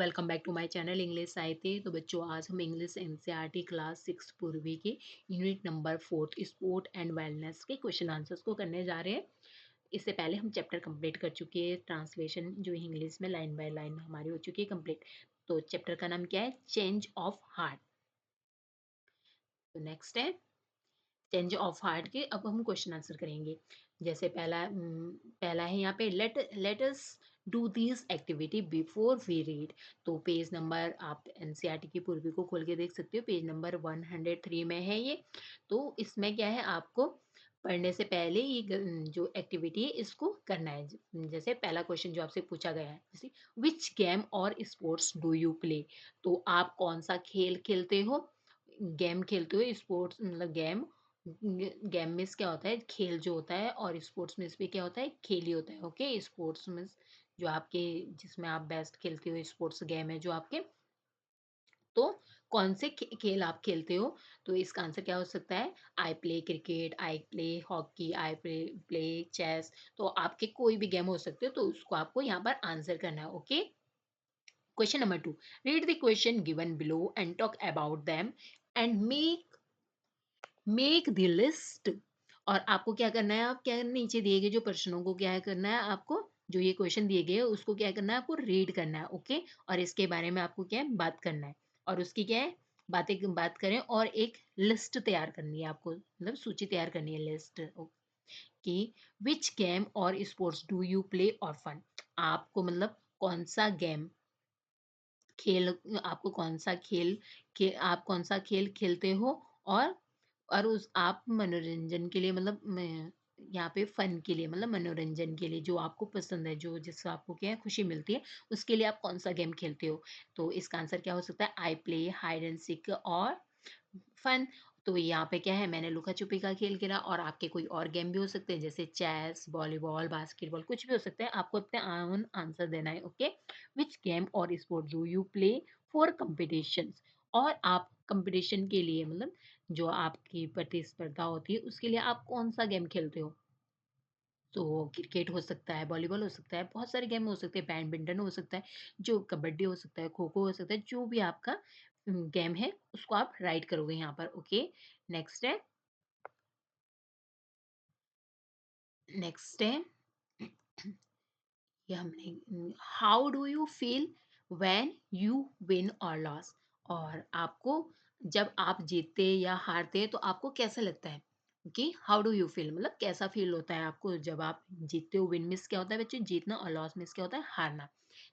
Welcome back to my channel English साहित्य। तो बच्चों, आज हम इंग्लिश एनसीईआरटी क्लास 6 पूर्वी के unit number 4 sport and wellness के क्वेश्चन आंसर्स को करने जा रहे हैं। इससे पहले हम चैप्टर कंप्लीट कर चुके हैं। ट्रांसलेशन जो इंग्लिश में लाइन बाय लाइन हमारी हो चुकी है कंप्लीट। तो चैप्टर का नाम क्या है? Change of heart. तो नेक्स्ट है चेंज ऑफ हार्ट के। अब हम क्वेश्चन आंसर करेंगे। जैसे पहला है यहाँ पे let us do this activity before we read. तो पेज नंबर आप एनसीईआरटी की पूर्वी को खोल के देख सकते हो। पेज नंबर 103 में है ये। तो इसमें क्या है, आपको पढ़ने से पहले ये जो एक्टिविटी है इसको करना है। जैसे पहला क्वेश्चन जो आपसे पूछा गया है, जैसे विच गेम और स्पोर्ट्स डू यू प्ले। तो आप कौन सा खेल खेलते हो? गेम खेलते हो, स्पोर्ट्स मतलब गेम। गेम मीन्स क्या होता है? खेल जो होता है, और स्पोर्ट्स मीन्स भी क्या होता है? खेल ही होता है। ओके, स्पोर्ट्स मीन्स जो आपके जिसमें आप बेस्ट खेलते हो, स्पोर्ट्स गेम है जो आपके। तो कौन से खेल आप खेलते हो? तो इसका आंसर क्या हो सकता है? I play cricket, I play hockey, I play play chess. तो आपके कोई भी गेम हो सकते हो, तो उसको आपको यहाँ पर आंसर करना है। Okay, question number 2। Read the question given below and talk about them and make the list. और आपको क्या करना है? आप क्या नीचे दिए गए जो प्रश्नों को क्या है करना है आपको? जो ये क्वेश्चन दिए गए हैं उसको क्या करना है? आपको रीड करना है। ओके, और इसके बारे में आपको क्या है? बात करना है। और उसकी क्या है? बात करें, और एक लिस्ट तैयार करनी है आपको, मतलब सूची तैयार करनी है, लिस्ट। कि विच गेम और स्पोर्ट्स डू यू प्ले और फन। आपको मतलब कौन सा गेम खेल, आपको कौन सा खेल आप कौन सा खेल खेलते हो, और उस आप मनोरंजन के लिए, मतलब यहाँ पे फन के लिए, मतलब मनोरंजन के लिए जो आपको पसंद है, जो जिससे आपको क्या है खुशी मिलती है, उसके लिए आप कौन सा गेम खेलते हो। तो इसका आंसर क्या हो सकता है? I play hide and seek और फन। तो यहाँ पे क्या है? मैंने लुका छुपी का खेल खेला, और आपके कोई और गेम भी हो सकते हैं, जैसे चेस, वॉलीबॉल, बास्केटबॉल, कुछ भी हो सकता है। आपको अपने ओन आंसर देना है। ओके, विच गेम और sport do you play for competition. और आप कंपटीशन के लिए, मतलब जो आपकी प्रतिस्पर्धा होती है, उसके लिए आप कौन सा गेम खेलते हो? तो क्रिकेट हो सकता है, वॉलीबॉल हो सकता है, बहुत सारे गेम हो सकते हैं, बैडमिंटन हो सकता है, जो कबड्डी हो सकता है, खो खो हो सकता है, जो भी आपका गेम है उसको आप राइट करोगे यहाँ पर। ओके, नेक्स्ट है नेक्स्ट है ये हमने how do you feel when you win और लॉस। और आपको जब आप जीतते या हारते हैं तो आपको कैसा लगता है? कि हाउ डू यू फील मतलब कैसा फील होता है आपको जब आप जीतते हो? विन मिस क्या होता है बच्चों? जीतना। और लॉस मिस क्या होता है? हारना।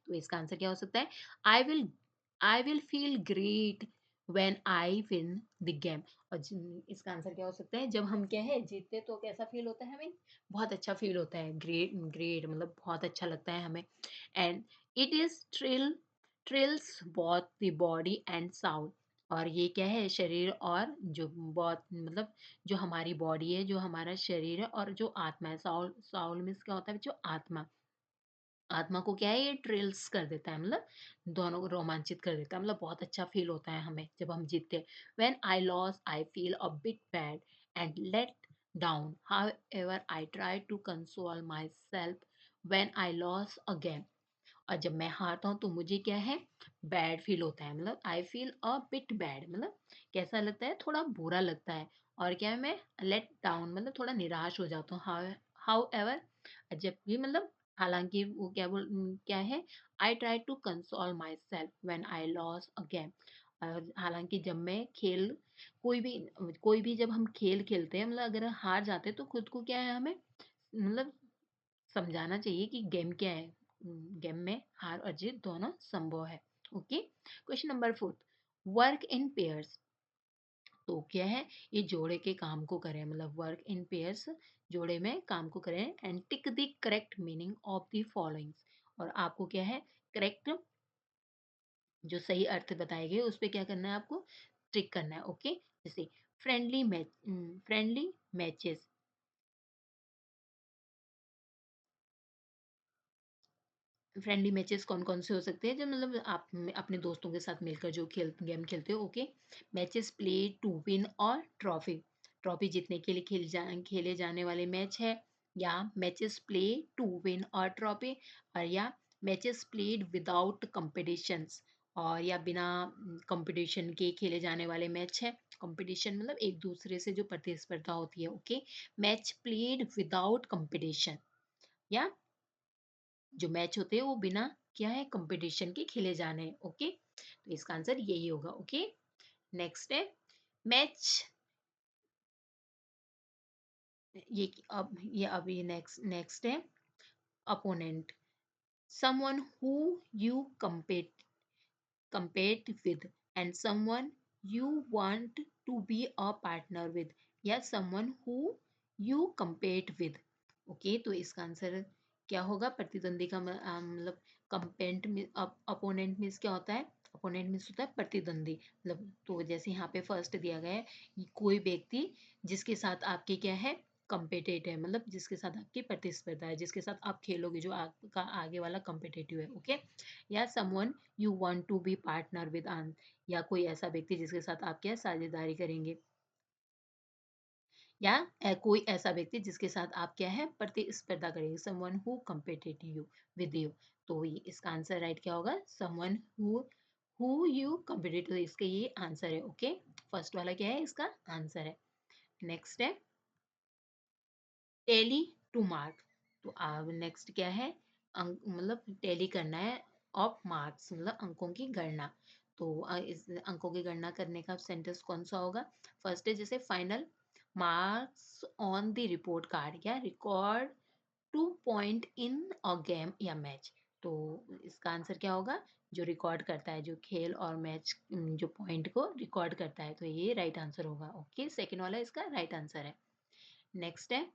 तो इसका आंसर क्या हो सकता है? I will I will feel great when I win the game. और इसका आंसर क्या हो सकता है? जब हम क्या है जीतते तो कैसा फील होता है हमें? बहुत अच्छा फील होता है। ग्रेट ग्रेट मतलब बहुत अच्छा लगता है हमें। And it is thrills both the body and Saul. और ये क्या है? शरीर और जो बहुत मतलब जो हमारी बॉडी है, जो हमारा शरीर है, और जो आत्मा है। साउल साउल मीन्स क्या होता है? जो आत्मा, आत्मा को क्या है? ये ट्रिल्स कर देता है, मतलब दोनों को रोमांचित कर देता है। मतलब बहुत अच्छा फील होता है हमें जब हम जीतते हैं। When I lose I feel a bit bad and let down, however I try to console myself when I lose a game. और जब मैं हारता हूँ तो मुझे क्या है? बैड फील होता है, मतलब आई फील अ बिट बैड, मतलब कैसा लगता है? थोड़ा बुरा लगता है। और क्या है? मैं लेट डाउन मतलब थोड़ा निराश हो जाता हूँ। हाउ एवर, जब भी मतलब हालांकि वो क्या है? I try to console myself when I lose a game. और हालांकि जब मैं खेल कोई भी जब हम खेल खेलते हैं, मतलब अगर हार जाते हैं तो खुद को क्या है हमें मतलब समझाना चाहिए कि गेम क्या है। गेम में हार और जीत दोनों संभव है। Okay, question number 4। Work in pairs. तो क्या है? ये जोड़े के काम को करें, मतलब वर्क इन पेयर्स, जोड़े में काम को करें। And tick the correct meaning of the followings. और आपको क्या है? करेक्ट जो सही अर्थ बताए गए उस पे क्या करना है? आपको टिक करना है। ओके, जैसे फ्रेंडली मैचेस। फ्रेंडली मैचेस कौन-कौन से हो सकते हैं? जो मतलब आप अपने दोस्तों के साथ मिलकर जो गेम खेलते हो। Okay, matches play to win और ट्रॉफी। ट्रॉफी जीतने के लिए खेले जाने वाले मैच है। या मैचेस प्ले टू विन और ट्रॉफी, और या मैचेस प्लेड विदाउट कंपटीशंस, और या बिना कंपटीशन के खेले जाने वाले मैच है। कंपटीशन मतलब एक दूसरे से जो प्रतिस्पर्धा होती है, okay. Match played without competition, या जो मैच होते हैं वो बिना क्या है, कंपटीशन के खेले जाने हैं, ओके। तो इसका आंसर यही होगा, ओके। नेक्स्ट है मैच, ये नेक्स्ट है opponent, someone who you compete with, and someone you want to be a partner with, या someone who you compete with, okay. तो इसका आंसर क्या होगा, प्रतिद्वंदी का मतलब कंपेंट में अपोनेंट मीन्स क्या होता है, अपोनेंट मीन्स होता है प्रतिद्वंदी, मतलब तो जैसे यहाँ पे फर्स्ट दिया गया है, कोई व्यक्ति जिसके साथ आपके क्या है, कंपेटेट है, मतलब जिसके साथ आपकी प्रतिस्पर्धा है, जिसके साथ आप खेलोगे, जो आपका आगे वाला कम्पिटेटिव है, ओके। या someone you want to be partner with on, या कोई ऐसा व्यक्ति जिसके साथ आप क्या साझेदारी करेंगे, या कोई ऐसा व्यक्ति जिसके साथ आप क्या है, प्रतिस्पर्धा करेंगे, someone who competitive with you. तो ये इसका आंसर राइट क्या होगा, समवन हु यू कम्पिटेटिव, इसका ये आंसर है, ओके। फर्स्ट वाला क्या है, इसका आंसर है। नेक्स्ट है टेली टू मार्क, तो अब नेक्स्ट क्या है, अंक मतलब टेली करना है ऑफ मार्क्स, मतलब अंकों की गणना। तो इस अंकों की गणना करने का सेंटेंस कौन सा होगा, फर्स्ट है जैसे final marks on the report card, या record 2 point in a game या मैच। तो इसका आंसर क्या होगा, जो रिकॉर्ड करता है, जो खेल और मैच जो पॉइंट को रिकॉर्ड करता है, तो ये राइट आंसर होगा, ओके। सेकेंड वाला इसका राइट आंसर है। नेक्स्ट है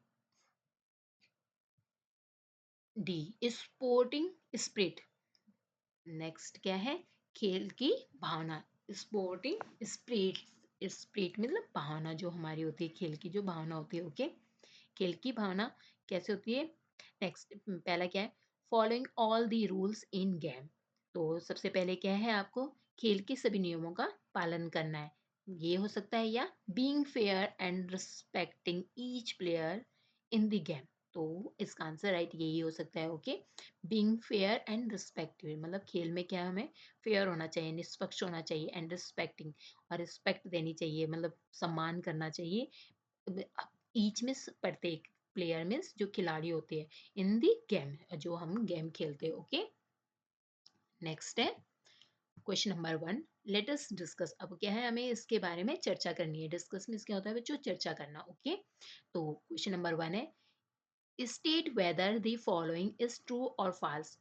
डी, स्पोर्टिंग स्पिरिट। नेक्स्ट क्या है, खेल की भावना, स्पोर्टिंग स्पिरिट। स्पिरिट मतलब भावना जो हमारी होती है, खेल की जो भावना होती है, ओके। खेल की भावना कैसे होती है। नेक्स्ट पहला क्या है, following all the rules in game. तो सबसे पहले क्या है, आपको खेल के सभी नियमों का पालन करना है, ये हो सकता है, या being fair and respecting each player in the game. तो इसका आंसर राइट यही हो सकता है, okay. Being fair and respective, मतलब खेल में क्या हमें फेयर होना चाहिए, निष्पक्ष होना चाहिए, एंड रिस्पेक्टिंग, और रिस्पेक्ट देनी चाहिए, मतलब सम्मान करना चाहिए ईच मीन्स प्रत्येक, प्लेयर मीन्स जो खिलाड़ी होते हैं, इन दी गेम जो हम गेम खेलते हैं, ओके। नेक्स्ट है question number 1, let us discuss. अब क्या है, हमें इसके बारे में चर्चा करनी है, डिस्कस मीन्स क्या होता है बच्चों, चर्चा करना, ओके। तो क्वेश्चन नंबर 1 है state whether the following is true और फॉल्स।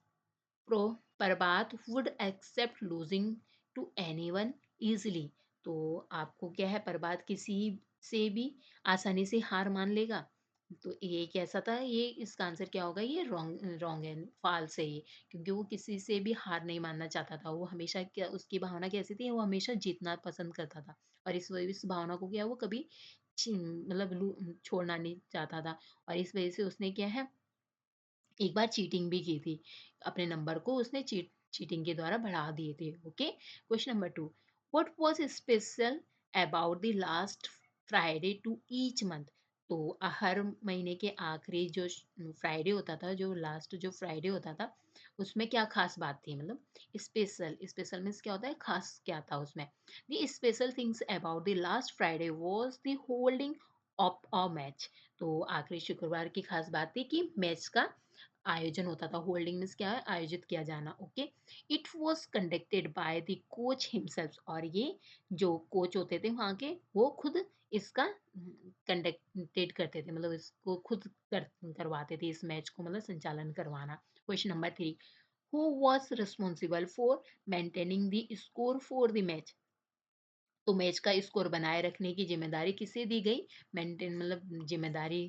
प्रो Prabhat would accept losing to anyone easily. तो आपको क्या है, प्रभात किसी से भी आसानी से हार मान लेगा, तो ये कैसा था, ये इसका आंसर क्या होगा, ये रॉन्ग रॉन्ग है, फॉल्स है ये, क्योंकि वो किसी से भी हार नहीं मानना चाहता था, वो हमेशा क्या, उसकी भावना कैसी थी, वो हमेशा जीतना पसंद करता था, और इस भावना को क्या, वो कभी मतलब छोड़ना नहीं चाहता था, और इस वजह से उसने क्या है, एक बार चीटिंग भी की थी, अपने नंबर को उसने चीटिंग के द्वारा बढ़ा दिए थे, okay. Question number 2, what was special about the last Friday to each month. तो हर महीने के आखिरी जो फ्राइडे होता था, जो लास्ट जो फ्राइडे होता था, उसमें क्या खास बात थी, मतलब स्पेशल, स्पेशल मीन्स क्या होता है, खास क्या था उसमें। The special things about the last Friday was the holding of a match. तो आखिरी शुक्रवार की खास बात थी कि मैच का आयोजन होता था, होल्डिंग मीन्स क्या है, आयोजित किया जाना, okay. It was conducted by the coach himself, और ये जो कोच होते थे वहाँ के, वो खुद इसका कंडक्टेड करते थे, मतलब इसको खुद करवाते थे, इस मैच को मतलब संचालन करवाना। Question number 3, who was responsible for maintaining the score for the match. तो मैच का स्कोर बनाए रखने की जिम्मेदारी किसे दी गई, मेंटेन मतलब जिम्मेदारी,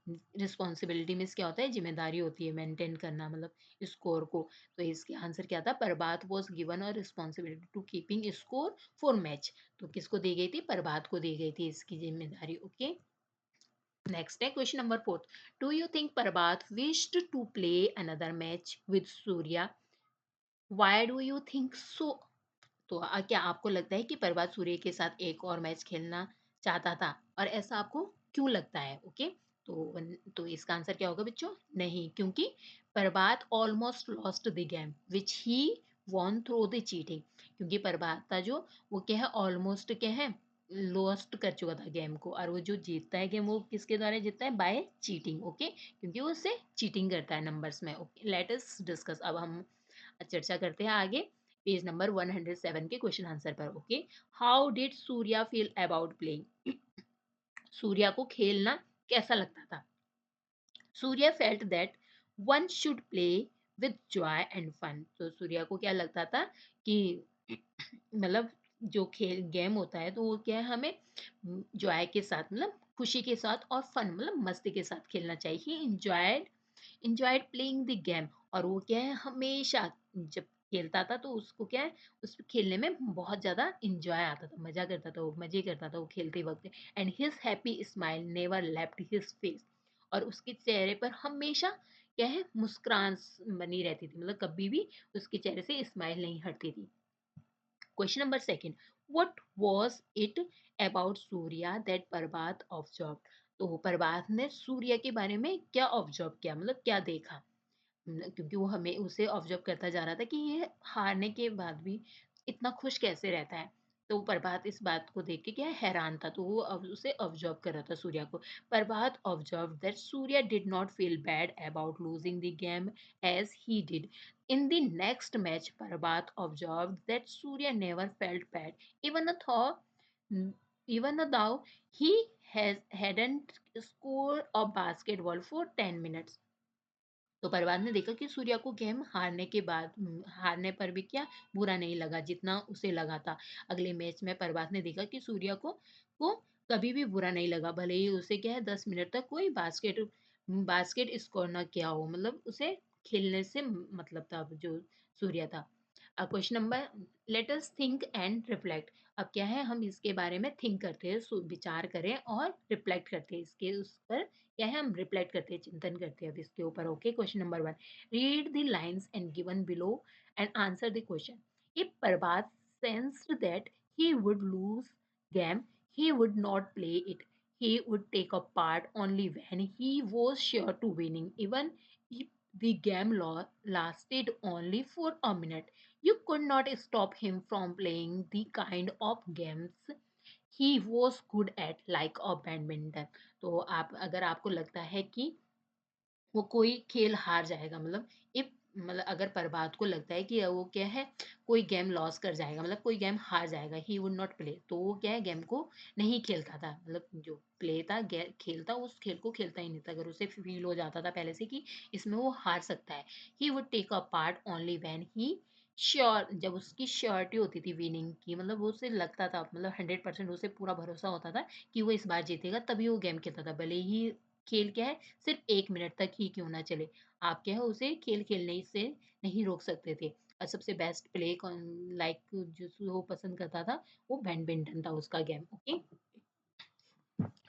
रिस्पॉन्सिबिलिटी में क्या होता है, जिम्मेदारी होती है मेंटेन करना, मतलब स्कोर को। तो इसके आंसर क्या था, प्रभात वॉज गिवन और responsibility to keeping score for match. तो किसको दी गई थी, प्रभात को दी गई थी इसकी जिम्मेदारी, ओके। नेक्स्ट है question number 4, do you think Prabhat wished to play another match with Surya, why do you think so. तो क्या आपको लगता है कि प्रभात सूर्य के साथ एक और मैच खेलना चाहता था, और ऐसा आपको क्यों लगता है, ओके। तो इसका आंसर क्या होगा बच्चों? नहीं, क्योंकि Prabhat almost lost the game which he won through the cheating. क्योंकि प्रभात था जो, वो क्या है, ऑलमोस्ट क्या है, लॉस्ट कर चुका था गेम को, और वो जो जीतता है गेम वो किसके द्वारा जीतता है? Bye cheating. ओके, क्योंकि वो उससे चीटिंग करता है नंबर्स में। Okay, let us discuss. अब हम चर्चा करते हैं आगे पेज नंबर 107 के क्वेश्चन आंसर पर। Okay, how did Surya feel about playing? Surya को खेलना कैसा लगता था? Surya felt that one should play with joy and fun. तो सूर्या को क्या लगता था कि मतलब जो खेल गेम होता है तो वो क्या है, हमें जॉय के साथ, मतलब खुशी के साथ, और फन मतलब मस्ती के साथ खेलना चाहिए। Enjoyed playing the game. और वो क्या है, हमेशा जब खेलता था तो उसको क्या है, उस खेलने में बहुत ज्यादा इंजॉय आता था, मजा करता था, वो मजे करता था वो खेलते वक्त। And his happy smile never left his face. और उसके चेहरे पर हमेशा क्या है, मुस्कुराहट बनी रहती थी, मतलब कभी भी उसके चेहरे से स्माइल नहीं हटती थी। Question number second, what was it about Surya that Prabhat observe? तो प्रभात ने सूर्य के बारे में क्या ऑब्जर्व किया, मतलब क्या देखा? क्योंकि वो हमें उसे ऑब्जर्व करता जा रहा था कि ये हारने के बाद भी इतना खुश कैसे रहता है। तो प्रभात इस बात को देख के क्या हैरान था, तो वो अब उसे ऑब्जर्व कर रहा था सूर्या को। Prabhat observe that Surya did not feel bad about losing the game as he did in the next match. Prabhat observe that Surya never felt bad even though even though he hadn't scored a basketball for 10 minutes। तो परिवार ने देखा कि सूर्या को game हारने के बाद हारने पर भी क्या बुरा नहीं लगा जितना उसे लगा था। अगले मैच में परिवार ने देखा कि सूर्या को कभी भी बुरा नहीं लगा, भले ही उसे क्या है 10 मिनट तक कोई बास्केट स्कोर ना किया हो, मतलब उसे खेलने से मतलब था जो सूर्या था। Question number, let us think and reflect. अब क्या है, हम इसके बारे में थिंक करते हैं, विचार करें और रिफ्लेक्ट करते हैं, इसके उस पर क्या है, हम रिफ्लेक्ट करते हैं, चिंतन करते हैं अब इसके ऊपर। Okay, question number 1, read the lines and given below and answer the question. If Prabhat sensed that he would lose game, he would not play it. He would take a part only when he was sure to winning, even if the game lasted only for a minute. You could not stop him from playing the kind of games he was good at, like a badminton। तो आप, अगर आपको लगता है कि वो कोई खेल हार जाएगा, मतलब इफ, मतलब अगर प्रभात को लगता है कि वो क्या है, कोई गेम लॉस कर जाएगा, मतलब कोई गेम हार जाएगा, ही वुड नॉट प्ले, तो वो क्या है, गेम को नहीं खेलता था, मतलब जो प्ले था, खेलता, उस खेल को खेलता ही नहीं था, अगर उसे फील हो जाता था पहले से कि इसमें वो हार सकता है। He would take a part only when he sure, जब उसकी श्योरिटी होती थी विनिंग की, मतलब वो उसे लगता था, मतलब 100% उसे पूरा भरोसा होता था कि वो इस बार जीतेगा, तभी वो गेम खेलता था, भले ही खेल क्या है सिर्फ 1 मिनट तक ही क्यों ना चले। आप क्या है, उसे खेल खेलने से नहीं रोक सकते थे। और सबसे बेस्ट प्ले कौन, लाइक जो वो पसंद करता था, वो बैडमिंटन था उसका गेम। ओके,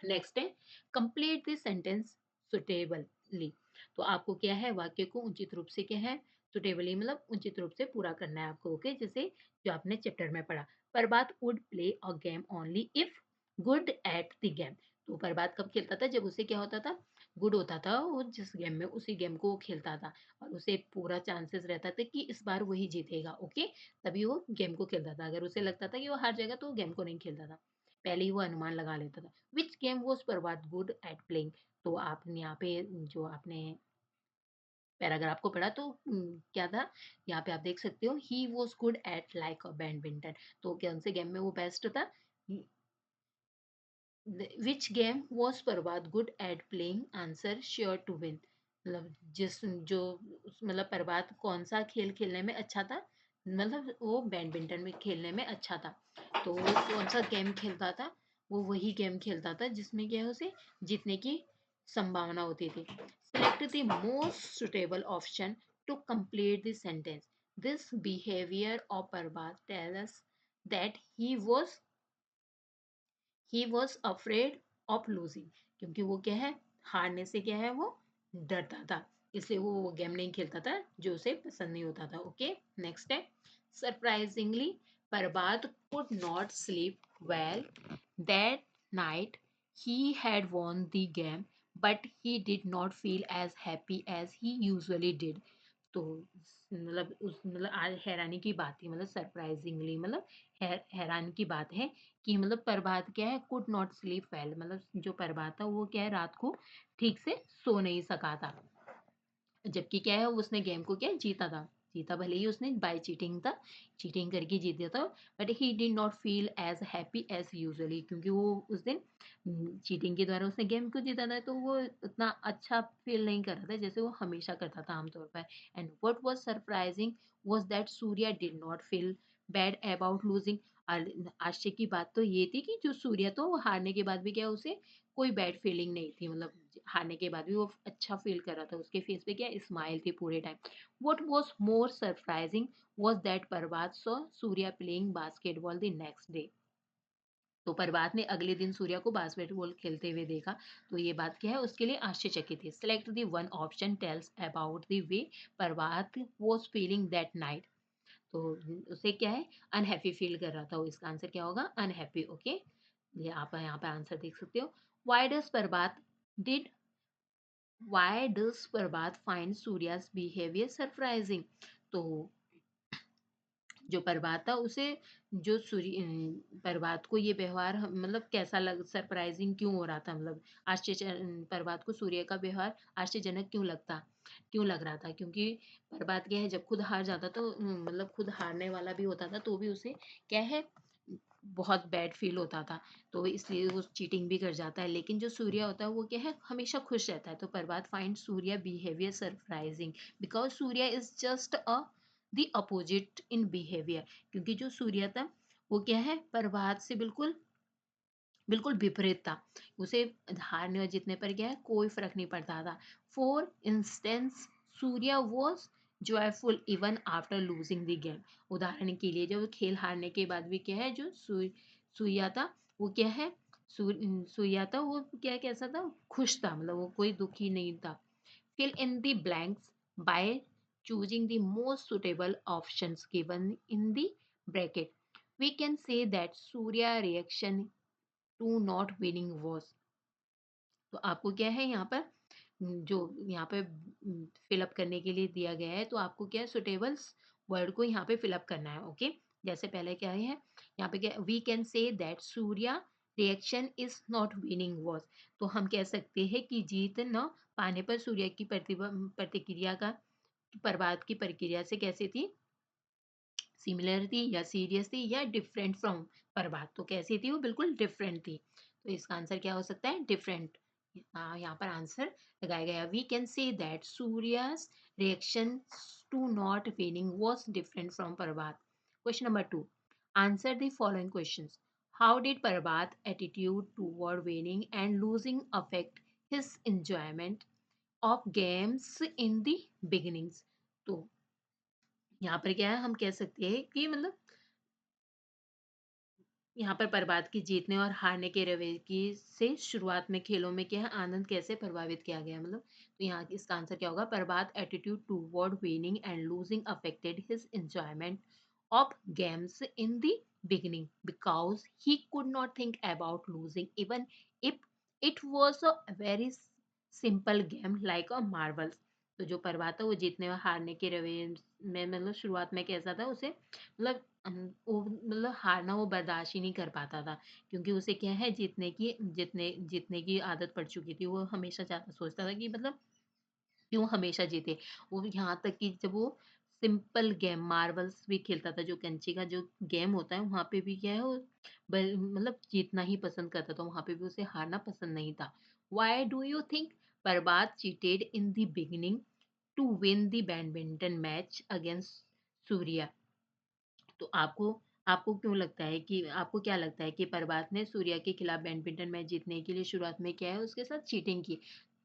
नेक्स्ट है, कंप्लीट द सेंटेंस सुटेबली। तो आपको क्या है, वाक्य को उचित रूप से क्या है, सुटेबली मतलब उचित रूप से पूरा करना है आपको। ओके, जैसे जो आपने चैप्टर में पढ़ा, Prabhat would play a game only if good at the game. तो प्रभात कब खेलता था, जब उसे क्या होता था, गुड होता था वो जिस गेम में, उसी गेम को वो खेलता था, और उसे पूरा चांसेस रहता था कि इस बार वही जीतेगा। ओके, तभी वो गेम को खेलता था, अगर उसे लगता था कि वो हार जाएगा तो वो गेम को नहीं खेलता था, पहले ही वो अनुमान लगा लेता था। Which game was Prabhat good at playing? तो आपने यहाँ पे जो आपने पैराग्राफ को पढ़ा तो क्या था, यहाँ पे आप देख सकते हो, he was good at like a badminton. तो कौन से गेम में वो बेस्ट था? Which game was Prabhat good at playing? Answer sure to win. मतलब जिस जो मतलब प्रभात कौन सा खेल खेलने में अच्छा था, मतलब वो बैडमिंटन में खेलने में अच्छा था, तो वो कौन सा गेम खेलता था, वो वही गेम खेलता था जिसमें क्या है, उसे जीतने की संभावना होती थी। Select the most suitable option to complete the sentence. This behaviour of Prabhat tell us that he was afraid of losing. क्योंकि वो क्या है, हारने से क्या है, वो डरता था, इसलिए वो गेम नहीं खेलता था जो उसे पसंद नहीं होता था। ओके, नेक्स्ट है, surprisingly Prabhat could not sleep well that night. He had won the game but he did not feel as happy as he usually did. तो मतलब उस मतलब आज हैरानी की बात थी, मतलब सरप्राइजिंगली, मतलब हैरान की बात है कि मतलब प्रभात क्या है, कुड नॉट स्लीप वेल, मतलब जो प्रभात था वो क्या है, रात को ठीक से सो नहीं सका था। जबकि क्या है, उसने गेम को क्या है, जीता था। जीता भले ही उसने बाय चीटिंग था, चीटिंग करके जीत गया था, but he did not feel as happy as usually, क्योंकि वो उस दिन चीटिंग के द्वारा उसने गेम को जीता था, तो वो उतना अच्छा फील नहीं कर रहा था जैसे वो हमेशा करता था आमतौर पर। And what was surprising was that Surya did not feel bad about losing. आश्चर्य की बात तो ये थी कि जो सूर्या, तो वो हारने के बाद भी क्या, उसे कोई बैड फीलिंग नहीं थी, मतलब हारने के बाद भी वो अच्छा फील कर रहा था, उसके फेस पे क्या स्माइल थी पूरे time. What was more surprising was that Prabhat saw Surya playing basketball the next day. तो प्रभात ने अगले दिन सूर्या को बास्केटबॉल खेलते हुए देखा। तो ये बात क्या है, उसके लिए आश्चर्यचकित थी। Select the one option tells about the way Prabhat was feeling that night. तो उसे क्या है, अनहैप्पी फील कर रहा था वो। इसका आंसर क्या होगा, अनहैप्पी। ओके, ये आप यहाँ पे आंसर देख सकते हो। Why does Prabhat did Why does Prabhat find Surya's behavior surprising? तो जो प्रभात था उसे, जो प्रभात को ये व्यवहार मतलब कैसा लग, सरप्राइजिंग क्यों हो रहा था, मतलब आश्चर्य, प्रभात को सूर्य का व्यवहार आश्चर्यजनक क्यों लग रहा था, क्योंकि प्रभात क्या है, जब खुद हार जाता तो मतलब खुद हारने वाला भी होता था तो भी उसे क्या है, बहुत बैड फील होता था, तो इसलिए वो चीटिंग भी कर जाता है। लेकिन जो सूर्य होता है वो क्या है, हमेशा खुश रहता है। तो Prabhat find Surya behaviour surprising because Surya is just a the opposite in behaviour, क्योंकि जो सूर्य था वो क्या है, प्रभात से बिल्कुल बिल्कुल विपरीत था। उसे हारने और जीतने पर क्या है, कोई फर्क नहीं पड़ता था। For instance, Surya was joyful even after losing the game. उदाहरण के लिए, जब खेल हारने के बाद भी क्या है, जो सूर्या था वो क्या है, सूर्या था वो क्या, कैसा था, खुश था, मतलब वो कोई दुखी नहीं था। Fill in the blanks by choosing the most suitable options given in the bracket. We can say that Surya reaction to not winning was। तो आपको क्या है यहाँ पर, जो यहाँ पे फिलअप करने के लिए दिया गया है, तो आपको क्या है, सुटेबल्स वर्ड को यहाँ पे फिलअप करना है। ओके, जैसे पहले क्या है यहाँ पे, क्या we can say that Surya reaction is not winning was. तो हम कह सकते हैं कि जीत न पाने पर सूर्य की प्रतिक्रिया का, प्रभात की प्रक्रिया से कैसी थी, सिमिलर थी या सीरियस थी या डिफरेंट फ्रॉम प्रभात। तो कैसी थी वो, बिल्कुल डिफरेंट थी। तो इसका आंसर क्या हो सकता है, डिफरेंट। यहाँ पर आंसर लगाया गया, we can say that Surya's reaction to not winning was different from Prabhat. Question number 2, answer the following questions. How did Prabhat attitude toward winning and losing affect his enjoyment of games in the beginnings. तो यहाँ पर क्या है, हम कह सकते हैं कि मतलब यहाँ पर प्रभात की जीतने और हारने के रवैये की से शुरुआत में खेलों में क्या है, आनंद कैसे प्रभावित किया गया, मतलब तो यहाँ इसका आंसर क्या होगा, Prabhat attitude toward winning and losing affected his enjoyment of games in the beginning because he could not think about losing even if it was a very simple game like a marbles। तो जो प्रभात था वो जीतने और हारने के रवैये में मतलब शुरुआत में कैसा था, उसे मतलब वो मतलब हारना वो बर्दाश्त ही नहीं कर पाता था, क्योंकि उसे क्या है, जीतने की आदत पड़ चुकी थी। वो हमेशा सोचता था कि मतलब क्यों हमेशा जीते। वो यहाँ तक कि जब वो सिंपल गेम मार्बल्स भी खेलता था, जो कंचे का जो गेम होता है, वहाँ पे भी क्या है वो मतलब जीतना ही पसंद करता था, वहाँ पे भी उसे हारना पसंद नहीं था। Why do you think Parbat cheated in the beginning to win the badminton match against Surya? तो आपको क्यों लगता है कि, आपको क्या लगता है कि प्रभात ने सूर्या के खिलाफ बैडमिंटन मैच जीतने के लिए शुरुआत में क्या है, उसके साथ चीटिंग की?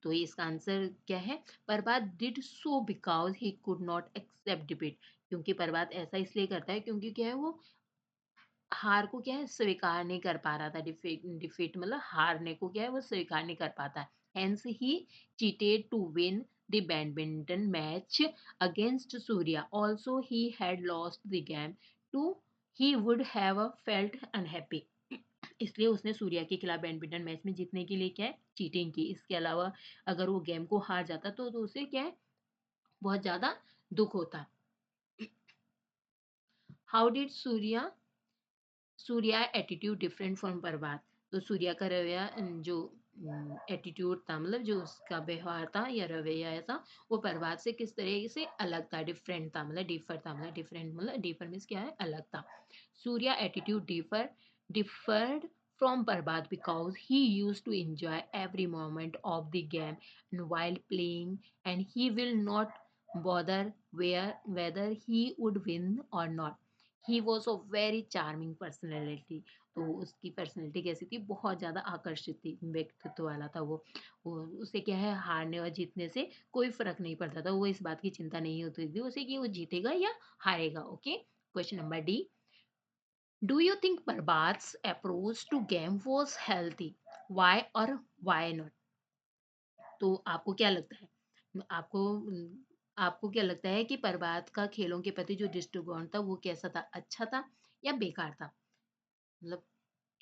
तो इसका आंसर क्या है, Prabhat did so because he could not accept defeat. क्योंकि प्रभात ऐसा इसलिए करता है क्योंकि क्या है, वो हार को क्या है, स्वीकार नहीं कर पा रहा था। डिफीट डिफीट मतलब हारने को क्या है, वो स्वीकार नहीं कर पाता। Hence he cheated to win the badminton match against Surya. Also he had lost the game too, he would have felt unhappy इसलिए उसने सूर्या के खिलाफ बैडमिंटन मैच में जीतने के लिए क्या है चीटिंग की। इसके अलावा अगर वो गेम को हार जाता तो उसे क्या है बहुत ज़्यादा दुःख होता। How did Surya attitude different from Prabhat. तो सूर्या का रवैया जो एटीट्यूड था मतलब जो उसका व्यवहार था या रवैया था वो प्रभात से किस तरह से अलग था, डिफरेंट था, मतलब डिफर था, मतलब डिफरेंट मतलब डिफर मीन्स क्या है अलग था। Surya attitude deferred from Prabhat because he used to enjoy every moment of the game and while playing, and he will not bother whether he would win or not. He was a very charming personality. तो उसकी personality कैसी थी, बहुत ज़्यादा आकर्षित थी, व्यक्तित्व वाला था वो उसे क्या है हारने और जीतने से कोई फर्क नहीं पड़ता था, वो इस बात की चिंता नहीं होती थी उसे कि वो जीतेगा या हारेगा। Okay, question number D, do you think Prabhat's approach to game was healthy, why और वाई नॉट। तो आपको क्या लगता है, आपको क्या लगता है कि प्रभात का खेलों के प्रति जो दृष्टिकोण था वो कैसा था, अच्छा था या बेकार था। मतलब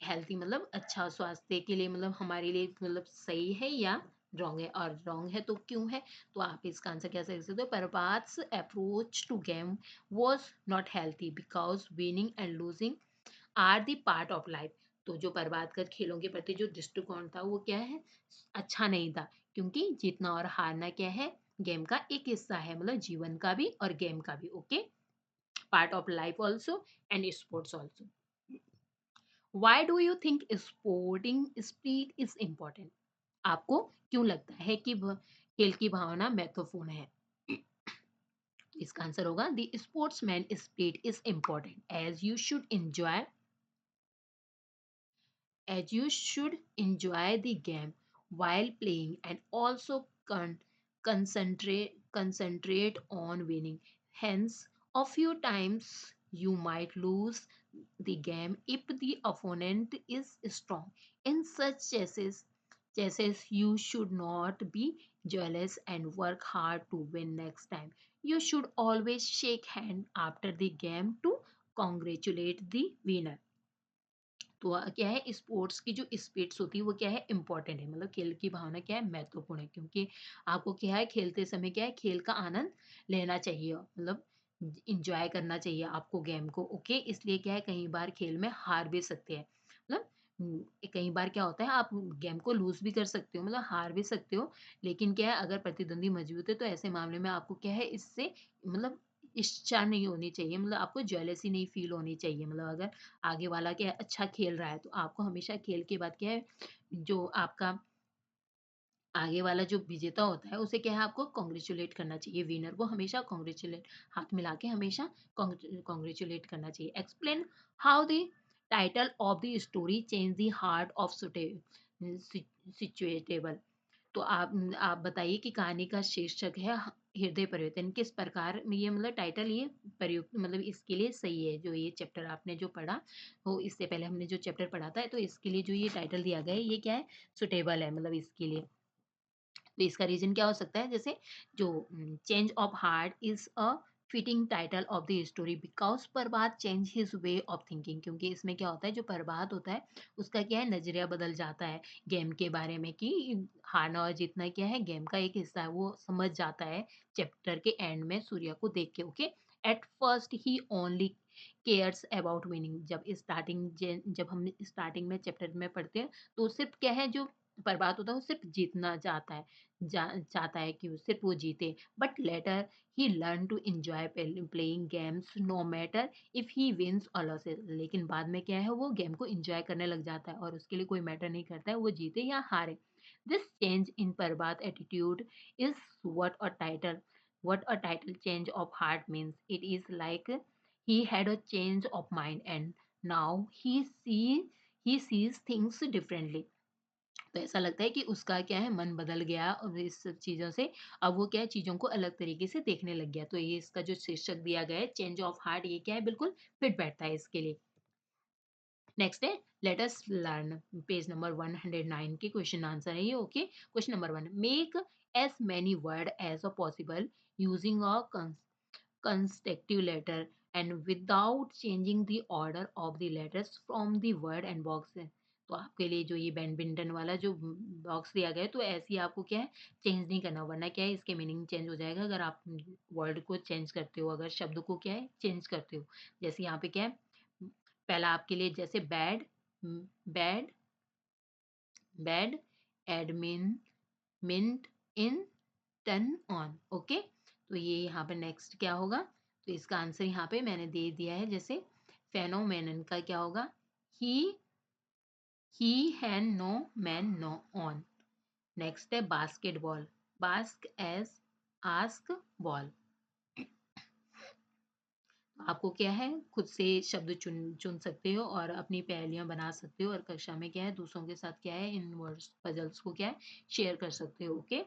हेल्थी मतलब अच्छा, स्वास्थ्य के लिए मतलब हमारे लिए मतलब सही है या रॉन्ग है, और रॉन्ग है तो क्यों है। तो आप इसका आंसर कैसे लिख सकते हो, Prabhat's approach to game was not healthy because winning and losing are the part of life. तो जो प्रभात कर खेलों के प्रति जो दृष्टिकोण था वो क्या है अच्छा नहीं था, क्योंकि जीतना और हारना क्या है गेम का एक हिस्सा है, मतलब जीवन का भी और गेम का भी। Okay, part of life also and sports also. Why do you think sporting spirit is important. आपको क्यों लगता है कि खेल की भावना महत्वपूर्ण है। इसका आंसर होगा the sportsman spirit is important as you should enjoy the game while playing and also concentrate on winning. Hence, a few times you might lose the game if the opponent is strong. In such cases you should not be jealous and work hard to win next time. You should always shake hand after the game to congratulate the winner. तो क्या है sports की जो spirits होती है वो क्या है इंपॉर्टेंट है, मतलब खेल की भावना क्या है महत्वपूर्ण है, क्योंकि आपको क्या है खेलते समय क्या है खेल का आनंद लेना चाहिए, मतलब इंजॉय करना चाहिए आपको गेम को। ओके, इसलिए क्या है कई बार खेल में हार भी सकते हैं, मतलब कई बार क्या होता है आप गेम को लूज भी कर सकते हो, मतलब हार भी सकते हो। लेकिन क्या है अगर प्रतिद्वंदी मजबूत है तो ऐसे मामले में आपको क्या है इससे मतलब इच्छा नहीं होनी चाहिए, मतलब आपको जेलसी नहीं फील होनी चाहिए। मतलब अगर आगे वाला क्या है अच्छा खेल रहा है तो आपको हमेशा खेल के बाद क्या है जो आपका आगे वाला जो विजेता होता है उसे क्या है आपको कॉन्ग्रेचुलेट करना चाहिए, विनर को हमेशा कॉन्ग्रेचुलेट हाथ मिला के हमेशा कॉन्ग्रेचुलेट करना चाहिए। Explain how the title of the story change the heart of situatable. तो आप बताइए कि कहानी का शीर्षक है हृदय परिवर्तन, किस प्रकार में ये मतलब टाइटल ये प्रयुक्त मतलब इसके लिए सही है। जो ये चैप्टर आपने जो पढ़ा वो इससे पहले हमने जो चैप्टर पढ़ा था तो इसके लिए जो ये टाइटल दिया गया है ये क्या है सुटेबल है, मतलब इसके लिए। तो इसका रीजन क्या हो सकता है, जैसे जो change of heart is a fitting title of the story because Prabhat change his way of thinking. क्योंकि इसमें क्या होता है जो प्रभात होता है उसका क्या है नजरिया बदल जाता है गेम के बारे में कि हारना और जीतना क्या है गेम का एक हिस्सा है, वो समझ जाता है चैप्टर के एंड में सूर्या को देख के। Okay, at first he only cares about winning. जब हम स्टार्टिंग में चैप्टर में पढ़ते हैं तो सिर्फ क्या है जो प्रभात होता है वो सिर्फ जीतना चाहता है, चाहता है कि वो सिर्फ वो जीते। But later he learn to enjoy playing games no matter if he wins और लॉसेस। लेकिन बाद में क्या है वो गेम को एंजॉय करने लग जाता है और उसके लिए कोई मैटर नहीं करता है वो जीते या हारे। This change in Prabhat attitude is what a title what a title change of heart means. It is like he had a change of mind and now he sees things differently. तो ऐसा लगता है कि उसका क्या है मन बदल गया और इस सब चीज़ों से अब वो क्या है चीज़ों को अलग तरीके से देखने लग गया। तो ये इसका जो शीर्षक दिया गया है चेंज ऑफ हार्ट ये क्या है बिल्कुल फिट बैठता है इसके लिए। नेक्स्ट है let us learn, page number 109 के क्वेश्चन आंसर है ये। Okay, question number 1, make as many word as a possible using a consecutive letter and without changing the order of the letters from the word and box. तो आपके लिए जो ये badminton वाला जो बॉक्स दिया गया है, तो ऐसे ही आपको क्या है चेंज नहीं करना, वरना क्या है इसके मीनिंग चेंज हो जाएगा अगर आप वर्ड को चेंज करते हो, अगर शब्द को क्या है चेंज करते हो। जैसे यहाँ पे क्या है, पहला आपके लिए जैसे bad, bad, bad, admin, mint, in, turn on. Okay, तो ये यहाँ पे नेक्स्ट क्या होगा, तो इसका आंसर यहाँ पे मैंने दे दिया है। जैसे फेनोमेनन का क्या होगा, he, hen, no, man, no, on. Next है basketball, bask edge, ask, ball. आपको क्या है खुद से शब्द चुन चुन सकते हो और अपनी पहेलियां बना सकते हो, और कक्षा में क्या है दूसरों के साथ क्या है इन वर्ड्स पजल्स को क्या है शेयर कर सकते हो। ओके,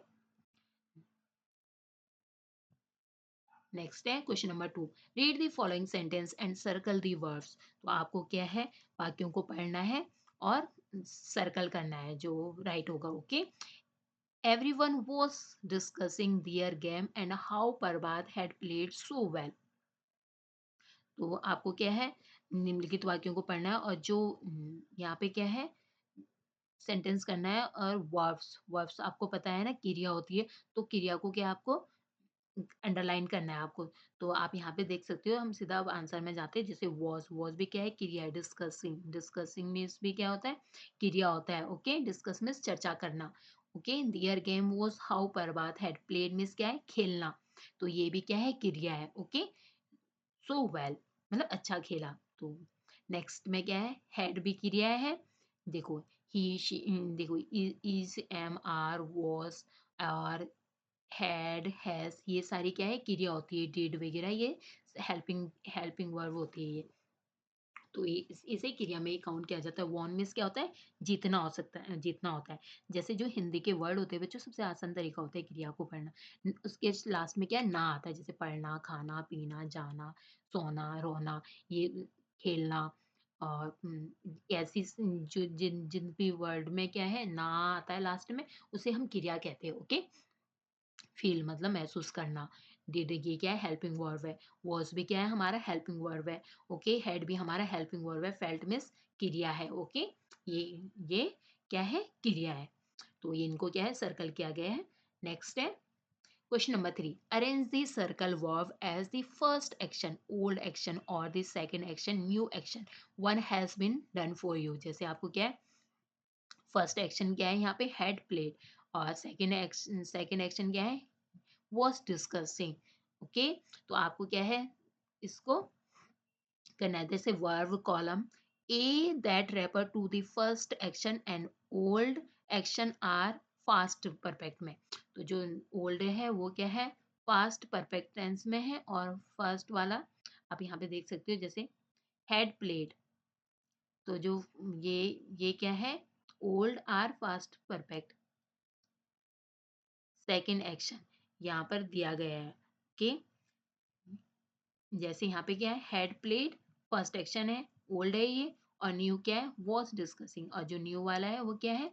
नेक्स्ट है question number 2, read the following sentence and circle the words. तो आपको क्या है वाक्यों को पढ़ना है और सर्कल करना है जो राइट होगा। Okay, everyone was discussing their game and how Prabhat had played so well. तो आपको क्या है निम्नलिखित वाक्यों को पढ़ना है और जो यहाँ पे क्या है सेंटेंस करना है, और वर्ब्स, वर्ब्स आपको पता है ना क्रिया होती है, तो क्रिया को क्या आपको अंडरलाइन करना है आपको। तो आप यहाँ पे देख सकते हो, हम सीधा अब आंसर में जाते हैं। जैसे वॉज भी क्या है क्रिया है, डिस्कसिंग, डिस्कसिंग मीन्स भी क्या होता है क्रिया होता है। ओके, डिस्कस मीन्स चर्चा करना। Okay, their game was how Prabhat had played means क्या है खेलना, तो ये भी क्या है क्रिया है। ओके, सो वेल मतलब अच्छा खेला। तो नेक्स्ट में क्या है हैड भी क्रिया है। देखो ही शी, देखो is, am, are, was, are, had, has, ये सारी क्या है क्रिया होती है। डिड वगैरह ये हेल्पिंग हेल्पिंग वर्ब होती है ये। तो ये इसे क्रिया में काउंट किया जाता है। वॉन मीन्स क्या होता है जीतना हो सकता है, जीतना होता है। जैसे जो हिंदी के वर्ड होते हैं बच्चों सबसे आसान तरीका होता है क्रिया को पढ़ना। उसके लास्ट में क्या है ना आता है, जैसे पढ़ना, खाना, पीना, जाना, सोना, रोना, ये खेलना। और ऐसी जो जिन जिन भी वर्ड में क्या है ना आता है लास्ट में उसे हम क्रिया कहते हैं। ओके, फील मतलब महसूस करना। डिड ये क्या है हेल्पिंग वर्ब है। वॉज भी क्या है हमारा हेल्पिंग वर्ब है। ओके, हैड भी हमारा हेल्पिंग वर्ब है। फेल्ट मीन्स क्रिया है। ओके, ये ये क्या है क्रिया है। तो ये इनको क्या है सर्कल किया गया है। नेक्स्ट है question number 3, arrange the circle verb as the first action, old action, और the second action, new action, one has been done for you. जैसे आपको क्या है फर्स्ट एक्शन क्या है यहाँ पे हैड प्लेड, और सेकंड एक्शन क्या है was discussing। ओके, तो आपको क्या है इसको करना है। जैसे verb column A that refer to the first action and old action are fast perfect में। तो जो ओल्ड है वो क्या है फास्ट परफेक्ट टेंस में है, और फर्स्ट वाला आप यहाँ पे देख सकते हो जैसे हैड प्लेड, तो जो ये ये क्या है old are fast perfect second action यहाँ पर दिया गया है। ओके, जैसे यहाँ पे क्या है हैड प्लेड फर्स्ट एक्शन है, ओल्ड है ये, और न्यू क्या है वॉज डिस्कसिंग, और जो न्यू वाला है वो क्या है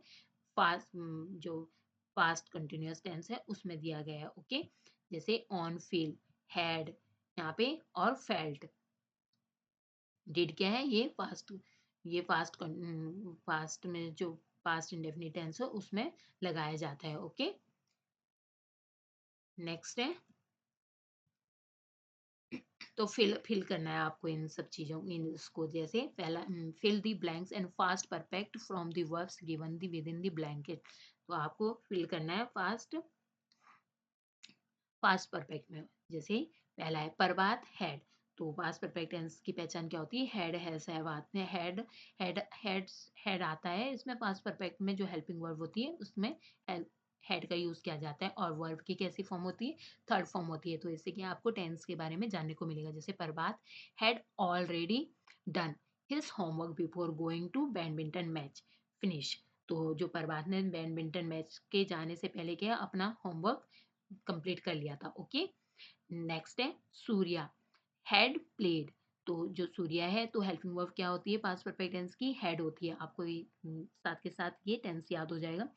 फास्ट, जो फास्ट कंटिन्यूअस टेंस है उसमें दिया गया है। ओके, जैसे ऑन फील, हैड यहाँ पे, और फेल्ट। डिड क्या है ये फास्ट, ये फास्ट फास्ट में जो पास्ट इंडेफिनिट टेंस है उसमें लगाया जाता है। ओके, नेक्स्ट है तो फिल फिल करना है आपको इन सब चीजों इन इसको। जैसे पहला fill the blanks and fast perfect from the verbs given the with in the blanket. तो आपको फिल करना है फास्ट फास्ट परफेक्ट में। जैसे पहला है प्रभात हैड, तो पास्ट परफेक्ट टेंस की पहचान क्या होती है हैड, हैज, हैव आते हैं। हैड हैड हैड हैड आता है इसमें पास्ट परफेक्ट में जो हेल्पिंग वर्ब होती है उसमें हेड का यूज किया जाता है, और वर्ब की कैसी फॉर्म होती है थर्ड फॉर्म होती है। तो इससे कि आपको टेंस के बारे में जानने को मिलेगा। जैसे Prabhat had already done his homework before going to badminton match finish. तो जो प्रभात ने बैडमिंटन मैच के जाने से पहले क्या अपना होमवर्क कंप्लीट कर लिया था। ओके, नेक्स्ट है सूर्या हैड प्लेड, तो जो सूर्या है तो हेल्पिंग वर्ब क्या होती है पास्ट परफेक्ट टेंस की हैड होती है। आपको साथ के साथ ये टेंस याद हो जाएगा।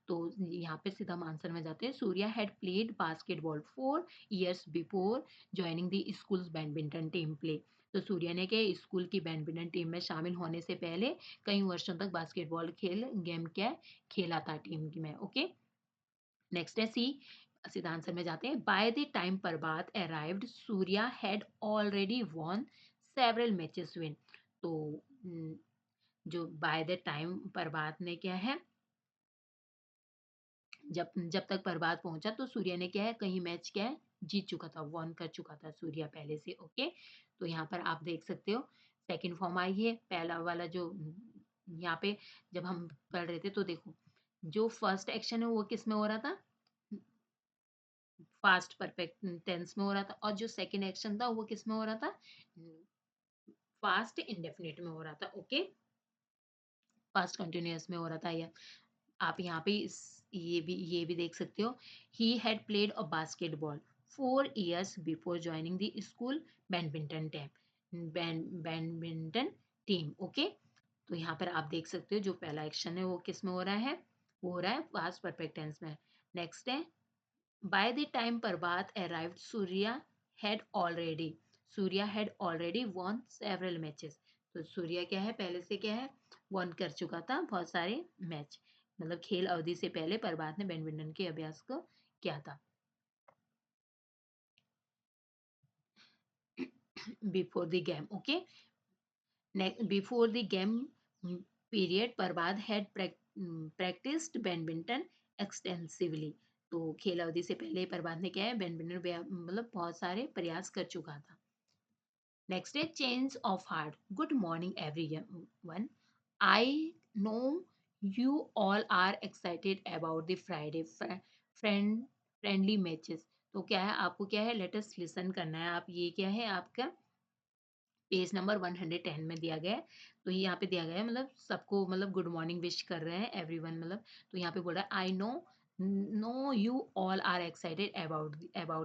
तो यहाँ पे सीधा हम आंसर में जाते हैं। Surya had played basketball 4 years before joining the schools badminton team play. तो सूर्या ने क्या स्कूल की बैडमिंटन टीम में शामिल होने से पहले कई वर्षों तक बास्केटबॉल गेम क्या खेला था टीम में। ओके, नेक्स्ट है सी। सीधा आंसर में जाते हैं। By the time Prabhat arrived Surya had already won several matches win. तो जो बाय द टाइम प्रभात ने क्या है, जब जब तक प्रभात पहुंचा तो सूर्या ने क्या है कहीं मैच क्या है जीत चुका था, वॉन कर चुका था सूर्या पहले से। ओके, तो यहाँ पर आप देख सकते हो सेकंड फॉर्म आई है। पहला वाला जो यहाँ पे जब हम पढ़ रहे थे तो देखो जो फर्स्ट एक्शन है वो किस में हो रहा था, फास्ट परफेक्ट टेंस में हो रहा था, और जो सेकंड एक्शन था वो किस में हो रहा था, फास्ट इंडेफिनिट में हो रहा था। ओके, फास्ट कंटिन्यूअस में हो रहा था। या आप यहाँ पे ये भी देख सकते हो। He had played a basketball 4 years before joining the school badminton team. Okay, तो यहाँ पर आप देख सकते हो जो पहला एक्शन है वो किस में हो रहा है, वो हो रहा है पास्ट परफेक्ट टेंस में। नेक्स्ट है by the time Prabhat arrived, Surya had already won several matches. तो सूर्या क्या है पहले से क्या है वॉन कर चुका था बहुत सारे मैच, मतलब खेल अवधि से पहले प्रभात ने बैडमिंटन के अभ्यास को किया था। Before the game. Okay, before the game period Prabhat had practised badminton extensively. तो खेल अवधि से पहले प्रभात ने क्या है बैडमिंटन मतलब बहुत सारे प्रयास कर चुका था। नेक्स्ट है change of heart. Good morning everyone, I know you all are excited about the Friday friendly matches. तो क्या है आपको क्या है लेटेस्ट लिसन करना है। आप ये क्या है आपका पेज नंबर 110 में दिया गया है। तो ये यहाँ पे दिया गया है मतलब सबको मतलब गुड मॉर्निंग विश कर रहे हैं एवरीवन, मतलब तो यहाँ पे बोल रहा है I know you all are excited about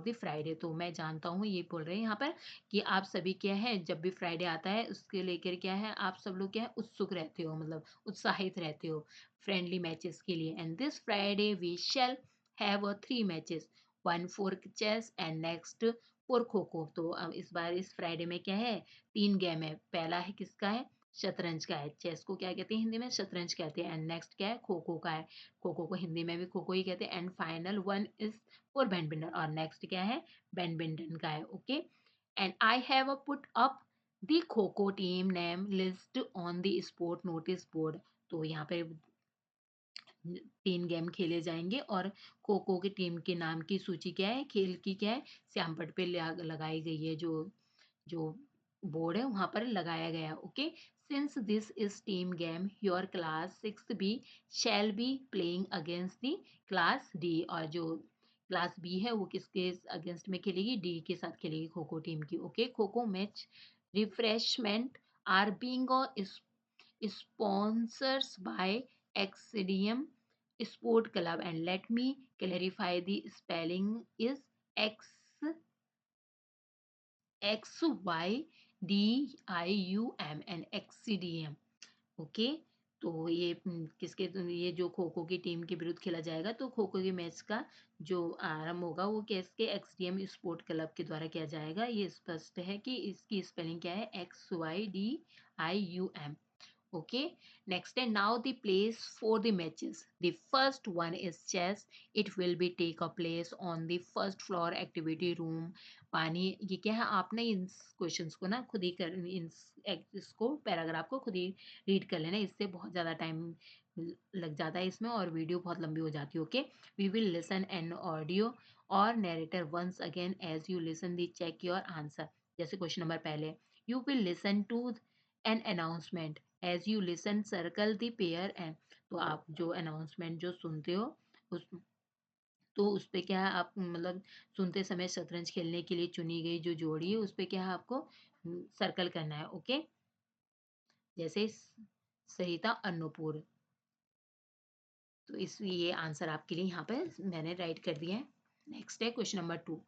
the Friday. तो मैं जानता हूँ ये बोल रहे हैं यहाँ पर कि आप सभी क्या है जब भी फ्राइडे आता है उसके लेकर क्या है आप सब लोग क्या है उत्सुक रहते हो, मतलब उत्साहित रहते हो फ्रेंडली मैचेस के लिए। And this Friday we shall have a 3 matches, one for chess and next for kho kho. तो अब इस बार इस फ्राइडे में क्या है 3 गेम है। पहला है किसका है शतरंज का है, चेस को क्या कहते हैं हिंदी में शतरंज कहते हैं। एंड नेक्स्ट क्या है खो खो का है, खो खो को हिंदी में भी खो खो ही कहते हैं। And final one is for badminton, और नेक्स्ट क्या है बैडमिंटन का है। Okay, and I have put up the kho kho team name list on the sport notice board. तो यहाँ पे 3 गेम खेले जाएंगे और खो खो की टीम के नाम की सूची क्या है खेल की क्या है श्यामपट पे लगाई गई है, जो जो बोर्ड है वहां पर लगाया गया। Okay, since this is team game your class 6B shall be playing against the class D. और जो क्लास बी है वो किसके अगेंस्ट में खेलेगी, डी के साथ खेलेगी खो खो टीम की। Okay, kho kho match refreshment are being sponsors by Exedium Sport Club, and let me clarify the spelling is X XYDIUM and Exedium। Okay, तो ये किसके ये जो खो खो की टीम के विरुद्ध खेला जाएगा तो खो खो के मैच का जो आरंभ होगा वो किसके एक्सडीएम स्पोर्ट क्लब के द्वारा किया जाएगा। ये स्पष्ट है कि इसकी स्पेलिंग क्या है XYDIUM। Okay, next and now the place for the matches. The first one is chess. It will be take a place on the first floor activity room. पानी ये क्या है आपने इन क्वेश्चंस को ना खुद ही कर इसको पैराग्राफ को खुद ही रीड कर लेना, इससे बहुत ज़्यादा टाइम लग जाता है इसमें और वीडियो बहुत लंबी हो जाती है। Okay, we will listen an audio और narrator once again as you listen the check your answer. जैसे क्वेश्चन नंबर पहले, you will listen to an announcement as you listen circle the pair and. तो आप जो announcement जो सुनते हो उस तो उस पे क्या है आप मतलब सुनते समय शतरंज खेलने के लिए चुनी गई जो जोड़ी है उस पे क्या है आपको सर्कल करना है। ओके, जैसे सरिता अन्नूपुर। तो इस ये आंसर आपके लिए यहाँ पे मैंने राइट कर दिया है। नेक्स्ट है question number 2,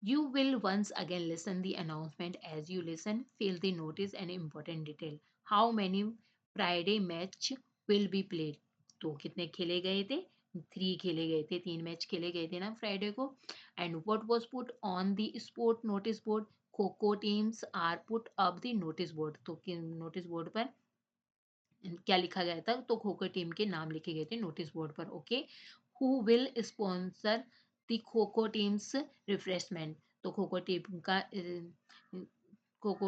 you will once again listen the announcement. As you listen, feel the notice and important detail. How many Friday match will be played? तो कितने खेले गए थे, 3 खेले गए थे, 3 मैच खेले गए थे ना फ्राइडे को। And what was put on the sport notice board, kho teams are put up the notice board. तो नोटिस बोर्ड पर क्या लिखा गया था? तो खो खो टीम के नाम लिखे गए थे नोटिस बोर्ड पर। Okay, who will sponsor the kho kho teams refreshment? तो खो खो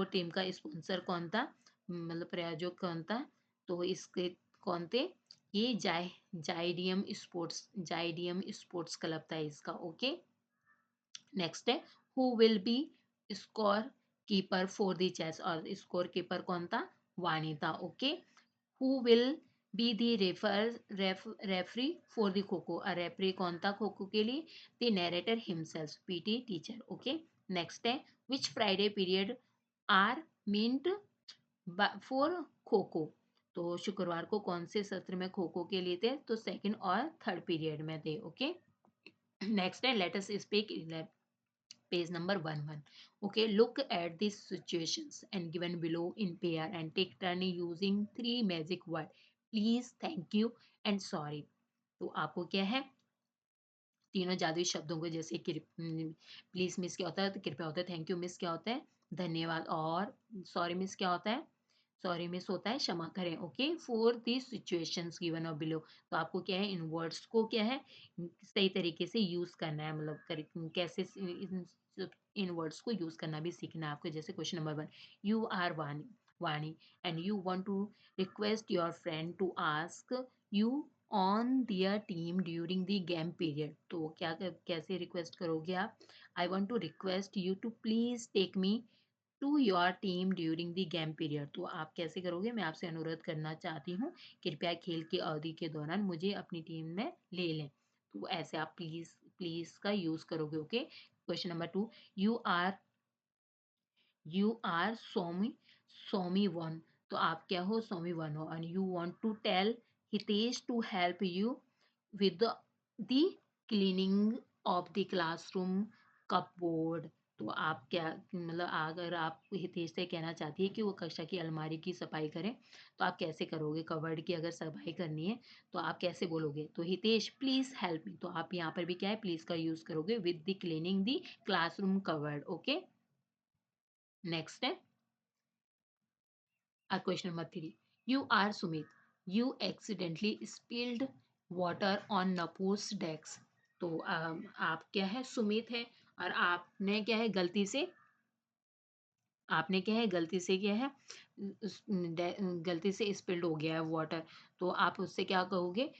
टीम का स्पॉन्सर कौन था, मतलब प्रायोजक कौन था? तो इसके कौन थे? ये जाइडियम स्पोर्ट्स क्लब था इसका। ओके, नेक्स्ट है who will be score keeper for the chess? और स्कोर कीपर कौन था? वाणी था। Okay, who will be the referee for the kho और रेफरी कौन था खो के लिए? The narrator himself, PT teacher. Okay, next है which Friday period are meant for kho? तो शुक्रवार को कौन से सत्र में खो के लिए थे? तो सेकंड और थर्ड पीरियड में थे। ओके, नेक्स्ट है let us speak page number 11. Okay, look at these situations and given below in pair and take turn using three magic word: please, thank you and sorry. तो आपको क्या है, तीनों जादुई शब्दों को, जैसे प्लीज मिस क्या होता है? तो कृपया होता है। थैंक यू मिस क्या होता है? धन्यवाद। और सॉरी मिस क्या होता है? सॉरी मिस होता है क्षमा करें। Okay, for the situations given और बिलो। तो आपको क्या है, इन वर्ड्स को क्या है, सही तरीके से यूज करना है, मतलब कैसे इन वर्ड्स को यूज करना भी सीखना है आपको। जैसे question number 1, you are Vani and you want to request your friend to ask you on their team during the game period. तो कैसे रिक्वेस्ट करोगे आप? I want to request you to please take me to your team during the game period. तो आप कैसे करोगे? मैं आपसे अनुरोध करना चाहती हूँ, कृपया खेल की अवधि के दौरान मुझे अपनी टीम में ले लें। तो ऐसे आप प्लीज प्लीज का यूज करोगे। ओके, question number 2, you are you are someone. तो आप क्या हो? सोमी वन हो। And you want to tell Hitesh to help you with the cleaning of the classroom cupboard. तो आप क्या, मतलब अगर आप हितेश से कहना चाहती है कि वो कक्षा की अलमारी की सफाई करें, तो आप कैसे करोगे? कवर्ड की अगर सफाई करनी है तो आप कैसे बोलोगे? तो हितेश प्लीज हेल्प मी। तो आप यहाँ पर भी क्या है, प्लीज का यूज करोगे with the cleaning the classroom covered. Okay, next है question number 3. You are Sumit. You accidentally spilled water on Napur's desk. तो आप क्या है? सुमित है और आपने क्या है, गलती से क्या है, गलती से स्पिल्ड हो गया है वाटर। तो आप उससे क्या कहोगे?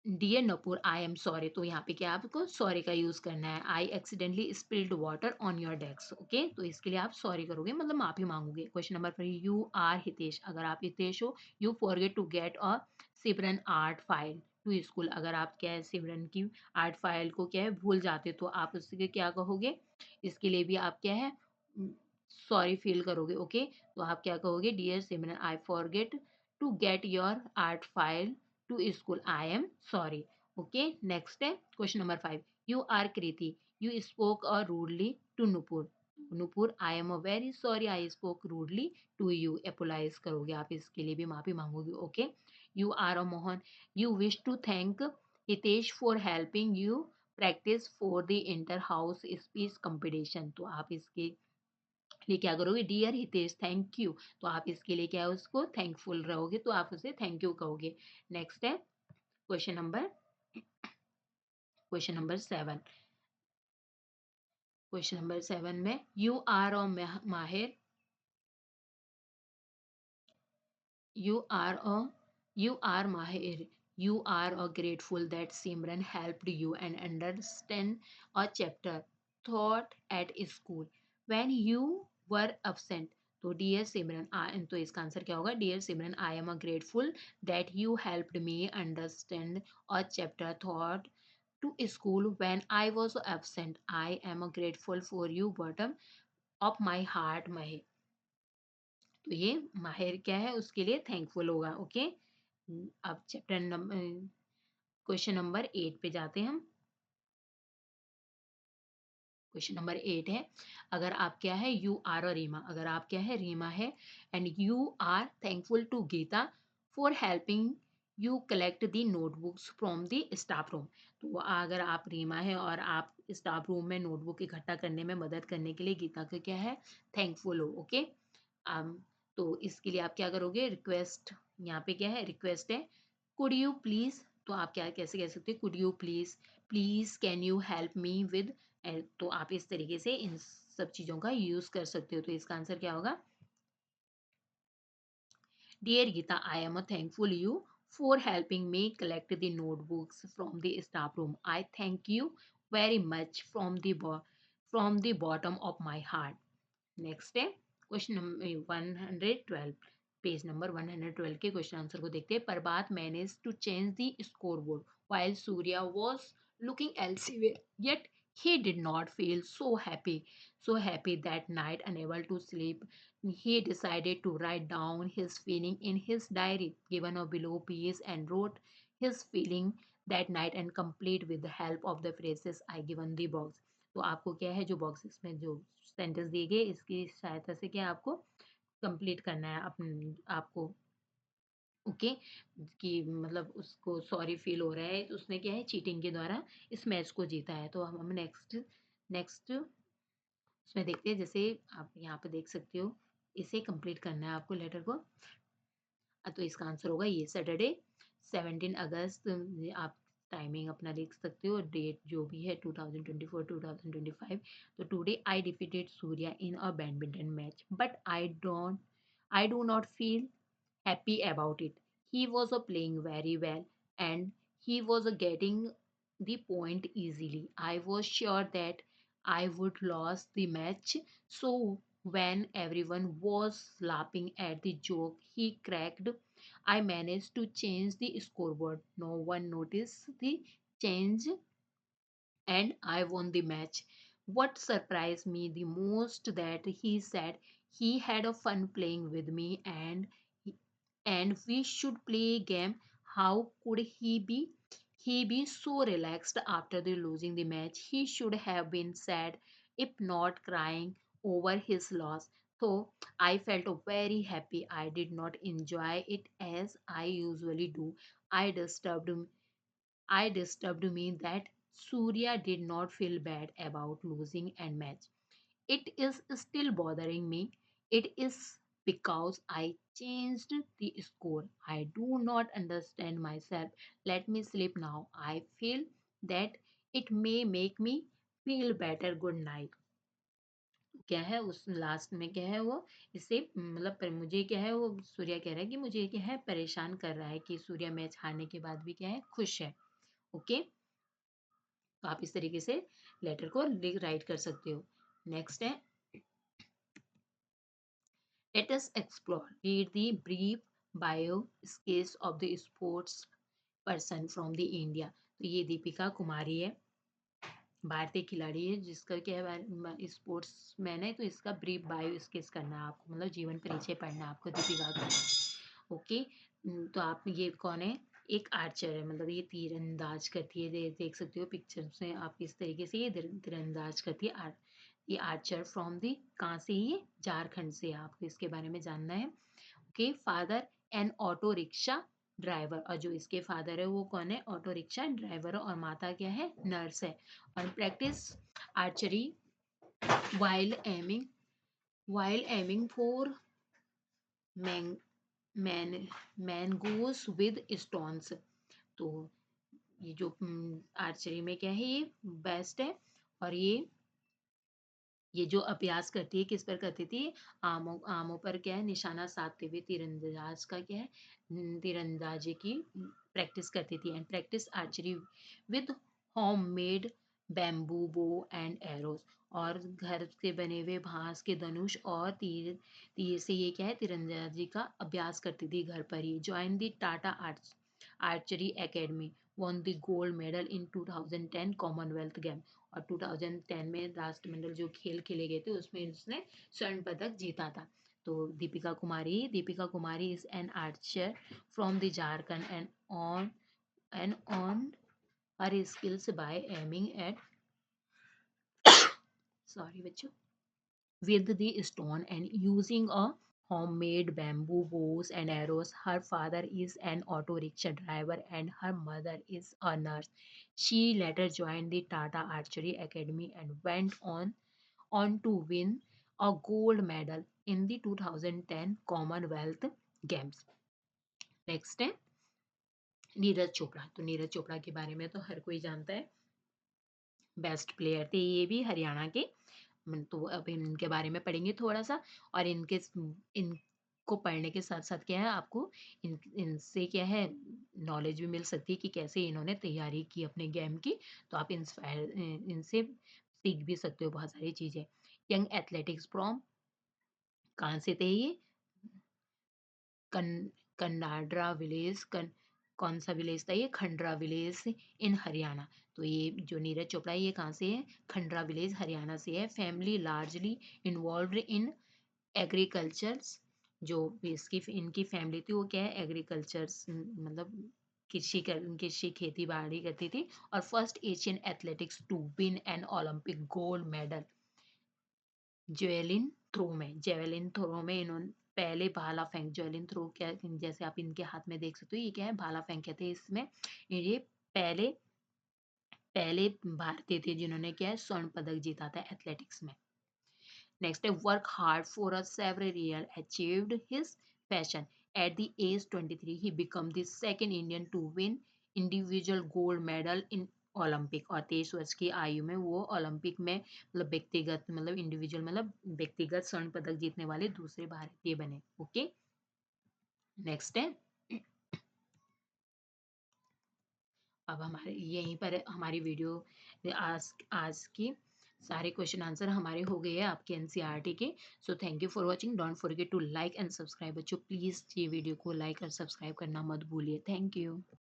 Dear Nupur I am sorry. तो यहाँ पे क्या आपको सॉरी का यूज करना है। I accidentally spilled water on your desk. Okay, तो इसके लिए आप सॉरी करोगे, मतलब माफी मांगोगे। Question number 3, you are Hitesh. अगर आप हितेश हो, you forget to get a Simran art file to school. अगर आप क्या है, सिमरन की आर्ट फाइल को क्या है भूल जाते, तो आप उसके क्या कहोगे? इसके लिए भी आप क्या है, सॉरी फील करोगे। ओके, तो आप क्या कहोगे? Dear Simran I forget to get your art file to school. I am sorry. Okay, next है question number 5. You are Kriti. You spoke rudely to Nupur. Nupur, I am very sorry. I spoke rudely to you. Apologize करोगे आप, इसके लिए भी माफी मांगोगे। Okay, you are a Mohan. You wish to thank Hitesh for helping you practice for the inter-house speech competition. तो आप इसके लिए क्या करोगे? Dear Hitesh thank you. तो आप इसके लिए क्या है, उसको थैंकफुल रहोगे, तो आप उसे थैंक यू कहोगे। नेक्स्ट है क्वेश्चन नंबर 7। क्वेश्चन नंबर 7 में यू आर अ माहिर You are a you are Mahir. You are grateful that Simran helped you and understand a chapter taught at school when you were absent. तो dear Simran तो इसका answer क्या होगा? Dear Simran I am grateful that you helped me understand a chapter thought to school when I was absent. I am grateful for you bottom of my heart महे. तो ये माहिर क्या है, उसके लिए थैंकफुल होगा। ओके, अब चैप्टर नंबर क्वेश्चन नंबर 8 पे जाते हैं हम। क्वेश्चन नंबर 8 है, अगर आप क्या है, यू आर और रीमा। अगर आप क्या है, रीमा है and you are thankful to Geeta for helping you collect the notebooks from the staff room. तो अगर आप रीमा है और आप स्टाफ रूम में नोटबुक इकट्ठा करने में मदद करने के लिए गीता का क्या है, थैंकफुल हो। ओके, तो इसके लिए आप क्या करोगे, रिक्वेस्ट, यहाँ पे क्या है, रिक्वेस्ट है, कुड यू प्लीज, तो आप क्या कैसे कह सकते हो, could you please, please can you help me with, तो आप इस तरीके से इन सब चीजों का यूज कर सकते हो। तो इसका आंसर क्या होगा, Dear Geeta, I am thankful you for helping me collect the notebooks from the staff room. I thank you very much from the bottom of my heart. Next है क्वेश्चन नंबर 112, पेज नंबर 112 के question answer को देखते हैं। Prabhat manage to change the score board while Surya was looking elsewhere, yet he did not feel so happy that night. Unable to sleep, he decided to write down his feeling in his diary given a below piece and wrote his feeling that night and complete with the help of the phrases I given the box। तो आपको क्या है, जो boxes में जो sentence दिए गए इसकी सहायता से क्या आपको कंप्लीट करना है अपन आपको। ओके, कि मतलब उसको सॉरी फील हो रहा है, तो उसने क्या है, चीटिंग के द्वारा इस मैच को जीता है। तो हम नेक्स्ट नेक्स्ट उसमें देखते हैं, जैसे आप यहाँ पे देख सकते हो, इसे कंप्लीट करना है आपको लेटर को। तो इसका आंसर होगा ये सैटरडे 17 अगस्त। आप टाइमिंग अपना लिख सकते हो, डेट जो भी है 2024 2025। तो today I defeated Surya in a badminton match but I do not feel happy about it. He was playing very well and he was getting the point easily. I was sure that I would lose the match. So when everyone was laughing at the joke he cracked, I managed to change the scoreboard. No one noticed the change and I won the match. What surprised me the most that he said he had a fun playing with me and we should play a game. How could he be so relaxed after the losing the match? He should have been sad, if not crying over his loss. So I felt very happy. I did not enjoy it as I usually do. I disturbed I disturbed me that Surya did not feel bad about losing and match. It is still bothering me. It is because I changed the score. I do not understand myself. Let me sleep now. I feel that it may make me feel better. Good night। क्या है उस last में क्या है वो, इससे मतलब मुझे क्या है वो, सूर्या कह रहा है कि मुझे क्या है परेशान कर रहा है कि सूर्या मैच हारने के बाद भी क्या है खुश है। ओके, तो आप इस तरीके से लेटर को राइट कर सकते हो। नेक्स्ट है, let us explore. Read the brief bio sketch of the sports person from the India। तो ये दीपिका कुमारी है, भारतीय खिलाड़ी है, जिसका क्या है स्पोर्ट्स मैन है। तो इसका ब्रीफ बायो स्केच करना है आपको, मतलब जीवन परिचय पढ़ना है आपको दीपिका का। ओके, तो आप ये कौन है, एक आर्चर है, मतलब ये तीरंदाज करती है। देख सकते हो पिक्चर में आप इस तरीके से ये तीरंदाज करती है। ये आर्चर फ्रॉम दी, कहाँ से, ये झारखंड से, आपको इसके बारे में जानना है। Okay, father N auto rickshaw driver, और जो इसके फादर है वो कौन है, ऑटो रिक्शा ड्राइवर, और माता क्या है, नर्स है। और practice archery while aiming while aiming for man, man mangoes with stones। तो ये जो आर्चरी में क्या है, ये बेस्ट है। और ये जो अभ्यास करती है, किस पर करती थी, आमों आमों पर क्या है, निशाना साधते हुए तीरंदाज का क्या है, तीरंदाजी की प्रैक्टिस करती थी। And practice archery with home made bamboo bow and arrows, और घर से बने हुए बांस के धनुष और तीर तीर से ये क्या है, तीरंदाजी का अभ्यास करती थी घर पर ही। Join the Tata archery academy, won the gold medal in 2010 Commonwealth game. और 2010 में राष्ट्रमंडल जो खेल खेले गए थे उसमें उसने स्वर्ण पदक जीता था। तो Deepika Kumari is an archer from the Jharkhand and on her skills by aiming at, sorry बच्चों, with the stone and using a homemade bamboo bows and arrows. Her father is an auto rickshaw driver and her mother is a nurse. She later joined the Tata Archery Academy and went on to win a gold medal in the 2010 Commonwealth Games. Next है नीरज चोपड़ा। तो नीरज चोपड़ा के बारे में तो हर कोई जानता है, best player थे ये भी हरियाणा के। तो अब इनके बारे में पढ़ेंगे थोड़ा सा, और इनको पढ़ने के साथ साथ क्या है आपको इनसे क्या है नॉलेज भी मिल सकती है कि कैसे इन्होंने तैयारी की अपने गेम की। तो आप इंस्पायर इनसे सीख भी सकते हो बहुत सारी चीजें। यंग एथलेटिक्स फ्रॉम, कहाँ से थे ये? कन कन्नाड्रा विलेज, कौन सा विलेज था ये? खंडरा विलेज इन हरियाणा। तो ये जो नीरज चोपड़ा है ये कहाँ से है? खंडरा विलेज हरियाणा से है। Family largely involved in agriculture. जो इसकी इनकी फैमिली थी वो क्या है? एग्रीकल्चर, मतलब कृषि खेती बाड़ी करती थी। और first Asian athletics to win an Olympic gold medal javelin throw में इन्होंने पहले भाला फेंक, जेवेलिन थ्रो क्या, जैसे आप इनके हाथ में देख सकते हो ये क्या है? भाला फेंक कहते हैं इसमें। ये पहले पहले भारतीय थे जिन्होंने क्या है स्वर्ण पदक जीता था एथलेटिक्स में। नेक्स्ट है work hard for a several year achieved his passion at the age 23 he become the second Indian to win individual gold medal in Olympic. और 23 वर्ष की आयु में वो ओलंपिक में मतलब व्यक्तिगत मतलब इंडिविजुअल मतलब व्यक्तिगत स्वर्ण पदक जीतने वाले दूसरे भारतीय बने। ओके, नेक्स्ट है अब हमारे यहीं पर हमारी वीडियो आज आज की सारे क्वेश्चन आंसर हमारे हो गए हैं आपके एनसीईआरटी के। So thank you for watching, don't forget to like and subscribe. बच्चों प्लीज ये वीडियो को लाइक और सब्सक्राइब करना मत भूलिए। Thank you.